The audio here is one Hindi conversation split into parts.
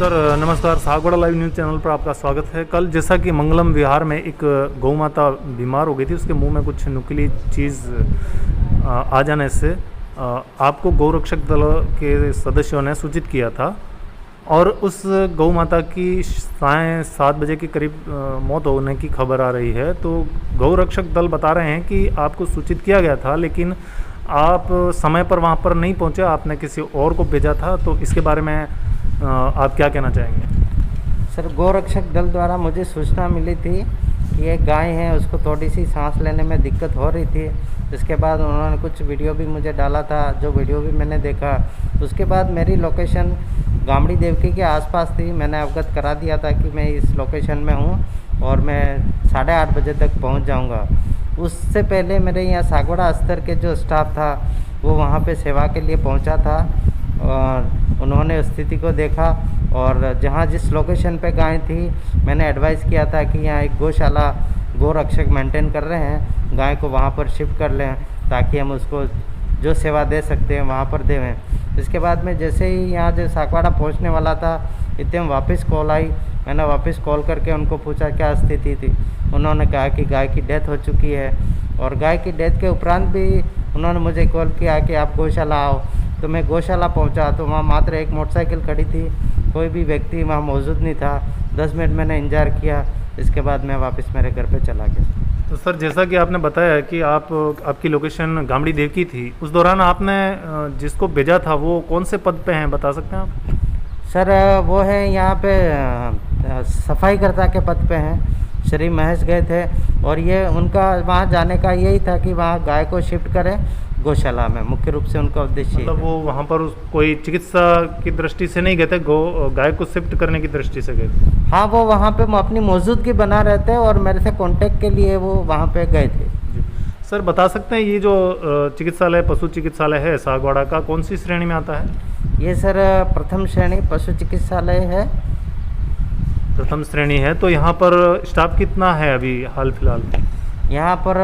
सर नमस्कार, सागवाड़ा लाइव न्यूज़ चैनल पर आपका स्वागत है। कल जैसा कि मंगलम विहार में एक गौ माता बीमार हो गई थी, उसके मुंह में कुछ नुकीली चीज़ आ जाने से आपको गौरक्षक दल के सदस्यों ने सूचित किया था और उस गौ माता की सायं 7 बजे के करीब मौत होने की खबर आ रही है। तो गौरक्षक दल बता रहे हैं कि आपको सूचित किया गया था, लेकिन आप समय पर वहाँ पर नहीं पहुँचे, आपने किसी और को भेजा था। तो इसके बारे में आप क्या कहना चाहेंगे? सर, गौरक्षक दल द्वारा मुझे सूचना मिली थी कि एक गाय है, उसको थोड़ी सी सांस लेने में दिक्कत हो रही थी। इसके बाद उन्होंने कुछ वीडियो भी मुझे डाला था, जो वीडियो भी मैंने देखा। उसके बाद मेरी लोकेशन गामड़ी देवकी के आसपास थी। मैंने अवगत करा दिया था कि मैं इस लोकेशन में हूँ और मैं 8:30 बजे तक पहुँच जाऊँगा। उससे पहले मेरे यहाँ सागवाड़ा स्तर के जो स्टाफ था वो वहाँ पे सेवा के लिए पहुँचा था और उन्होंने स्थिति को देखा और जहाँ जिस लोकेशन पे गाय थी, मैंने एडवाइस किया था कि यहाँ एक गौशाला गौरक्षक मेंटेन कर रहे हैं, गाय को वहाँ पर शिफ्ट कर लें ताकि हम उसको जो सेवा दे सकते हैं वहाँ पर देवें। इसके बाद में जैसे ही यहाँ जो सागवाड़ा पहुँचने वाला था, इतने में वापस कॉल आई। मैंने वापस कॉल करके उनको पूछा क्या स्थिति थी। उन्होंने कहा कि गाय की डेथ हो चुकी है और गाय की डेथ के उपरांत भी उन्होंने मुझे कॉल किया कि आप गौशाला आओ। तो मैं गौशाला पहुंचा तो वहाँ मात्र एक मोटरसाइकिल खड़ी थी, कोई भी व्यक्ति वहाँ मौजूद नहीं था। 10 मिनट मैंने इंतजार किया, इसके बाद मैं वापस मेरे घर पे चला गया। तो सर, जैसा कि आपने बताया कि आपकी लोकेशन गामड़ी देवकी थी, उस दौरान आपने जिसको भेजा था वो कौन से पद पे हैं, बता सकते हैं आप? सर, वो है यहाँ पे सफाईकर्ता के पद पे हैं, श्री महेश गए थे और ये उनका वहाँ जाने का यही था कि वहाँ गाय को शिफ्ट करें गौशाला में। मुख्य रूप से उनका उद्देश्य मतलब वो वहाँ पर कोई चिकित्सा की दृष्टि से नहीं गए थे, गाय को शिफ्ट करने की दृष्टि से गए थे? हाँ, वो वहाँ पे अपनी मौजूदगी बना रहते और मेरे से कांटेक्ट के लिए वो वहाँ पे गए थे। जी सर, बता सकते हैं ये जो चिकित्सालय पशु चिकित्सालय है सागवाड़ा का, कौन सी श्रेणी में आता है? ये सर प्रथम श्रेणी पशु चिकित्सालय है। प्रथम श्रेणी है। तो यहाँ पर स्टाफ कितना है अभी हाल फिलहाल? यहाँ पर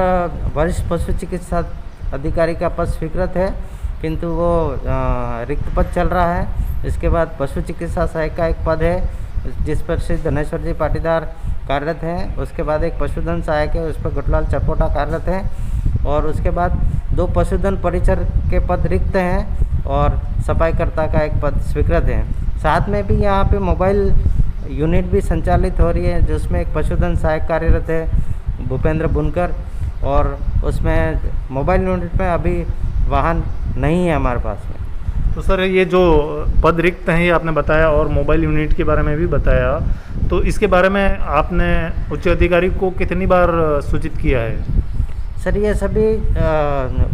वरिष्ठ पशु चिकित्सा अधिकारी का पद स्वीकृत है, किंतु वो रिक्त पद चल रहा है। इसके बाद पशु चिकित्सा सहायक का एक पद है जिस पर श्री धनेश्वर जी पाटीदार कार्यरत हैं। उसके बाद एक पशुधन सहायक है, उस पर गुटलाल चपोटा कार्यरत है और उसके बाद 2 पशुधन परिचर के पद रिक्त हैं और सफाईकर्ता का एक पद स्वीकृत है। साथ में भी यहाँ पे मोबाइल यूनिट भी संचालित हो रही है, जिसमें एक पशुधन सहायक कार्यरत है भूपेंद्र बुनकर, और उसमें मोबाइल यूनिट में अभी वाहन नहीं है हमारे पास में। तो सर, ये जो पद रिक्त हैं ये आपने बताया और मोबाइल यूनिट के बारे में भी बताया, तो इसके बारे में आपने उच्च अधिकारी को कितनी बार सूचित किया है? सर, ये सभी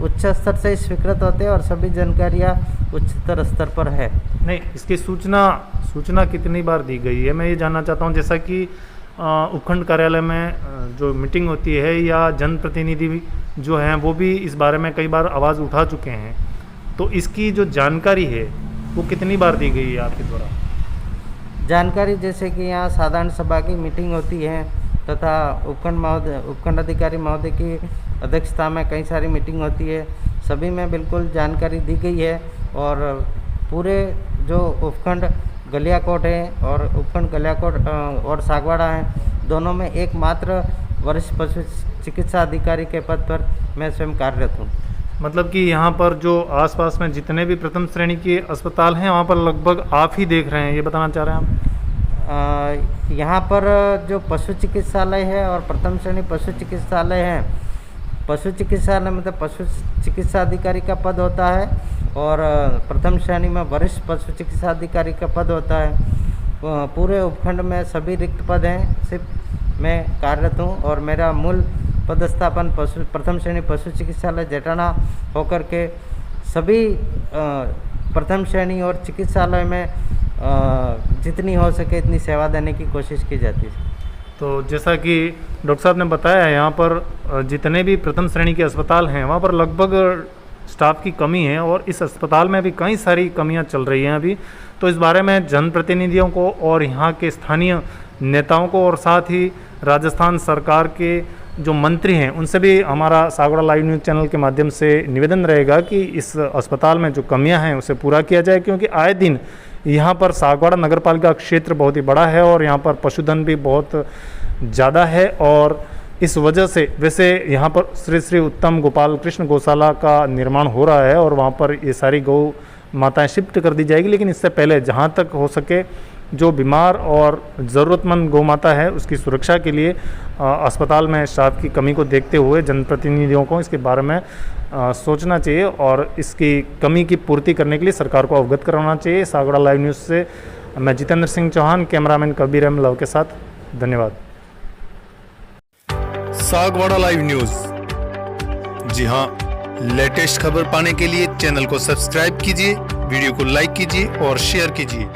उच्च स्तर से स्वीकृत होते हैं और सभी जानकारियाँ उच्चतर स्तर पर है। नहीं, इसकी सूचना कितनी बार दी गई है, मैं ये जानना चाहता हूँ। जैसा कि उपखंड कार्यालय में जो मीटिंग होती है या जनप्रतिनिधि जो हैं वो भी इस बारे में कई बार आवाज़ उठा चुके हैं, तो इसकी जो जानकारी है वो कितनी बार दी गई है आपके द्वारा? जानकारी जैसे कि यहाँ साधारण सभा की मीटिंग होती है तथा उपखंड अधिकारी महोदय की अध्यक्षता में कई सारी मीटिंग होती है, सभी में बिल्कुल जानकारी दी गई है। और पूरे जो उपखंड गलियाकोट है और उपखंड गलियाकोट और सागवाड़ा है, दोनों में एकमात्र वरिष्ठ पशु चिकित्सा अधिकारी के पद पर मैं स्वयं कार्यरत हूँ। मतलब कि यहाँ पर जो आसपास में जितने भी प्रथम श्रेणी के अस्पताल हैं वहाँ पर लगभग आप ही देख रहे हैं, ये बताना चाह रहे हैं आप? यहाँ पर जो पशु चिकित्सालय है और प्रथम श्रेणी पशु चिकित्सालय है, पशु चिकित्सालय मतलब पशु चिकित्सा अधिकारी का पद होता है और प्रथम श्रेणी में वरिष्ठ पशु चिकित्सा अधिकारी का पद होता है। पूरे उपखंड में सभी रिक्त पद हैं, सिर्फ मैं कार्यरत हूँ और मेरा मूल पदस्थापन प्रथम श्रेणी पशु चिकित्सालय जेठाना होकर के सभी प्रथम श्रेणी और चिकित्सालय में जितनी हो सके इतनी सेवा देने की कोशिश की जाती है। तो जैसा कि डॉक्टर साहब ने बताया, यहाँ पर जितने भी प्रथम श्रेणी के अस्पताल हैं वहाँ पर लगभग स्टाफ की कमी है और इस अस्पताल में भी कई सारी कमियाँ चल रही हैं अभी। तो इस बारे में जनप्रतिनिधियों को और यहाँ के स्थानीय नेताओं को और साथ ही राजस्थान सरकार के जो मंत्री हैं उनसे भी हमारा सागवाड़ा लाइव न्यूज़ चैनल के माध्यम से निवेदन रहेगा कि इस अस्पताल में जो कमियां हैं उसे पूरा किया जाए, क्योंकि आए दिन यहाँ पर सागवाड़ा नगर पालिका क्षेत्र बहुत ही बड़ा है और यहाँ पर पशुधन भी बहुत ज़्यादा है और इस वजह से वैसे यहाँ पर श्री श्री उत्तम गोपाल कृष्ण गौशाला का निर्माण हो रहा है और वहाँ पर ये सारी गौ माताएं शिफ्ट कर दी जाएगी, लेकिन इससे पहले जहाँ तक हो सके जो बीमार और ज़रूरतमंद गौ माता है उसकी सुरक्षा के लिए अस्पताल में स्टाफ की कमी को देखते हुए जनप्रतिनिधियों को इसके बारे में सोचना चाहिए और इसकी कमी की पूर्ति करने के लिए सरकार को अवगत कराना चाहिए। सागवाड़ा लाइव न्यूज़ से मैं जितेंद्र सिंह चौहान, कैमरामैन कबीर अहमद लव के साथ, धन्यवाद। सागवाड़ा लाइव न्यूज़, जी हाँ, लेटेस्ट खबर पाने के लिए चैनल को सब्सक्राइब कीजिए, वीडियो को लाइक कीजिए और शेयर कीजिए।